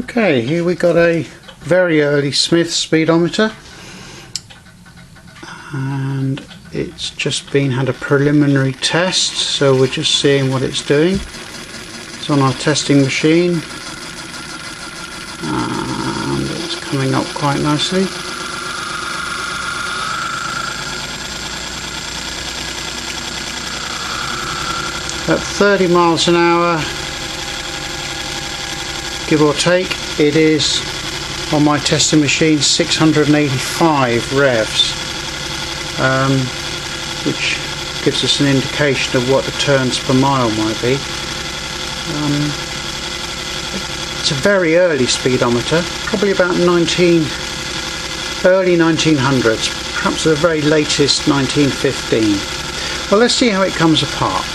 Okay, here we got a very early Smiths speedometer, and it's just had a preliminary test, so we're just seeing what it's doing. It's on our testing machine and it's coming up quite nicely. At 30 miles an hour, give or take, it is on my testing machine 685 revs, which gives us an indication of what the turns per mile might be. It's a very early speedometer, probably about early 1900s, perhaps the very latest 1915. Well, let's see how it comes apart.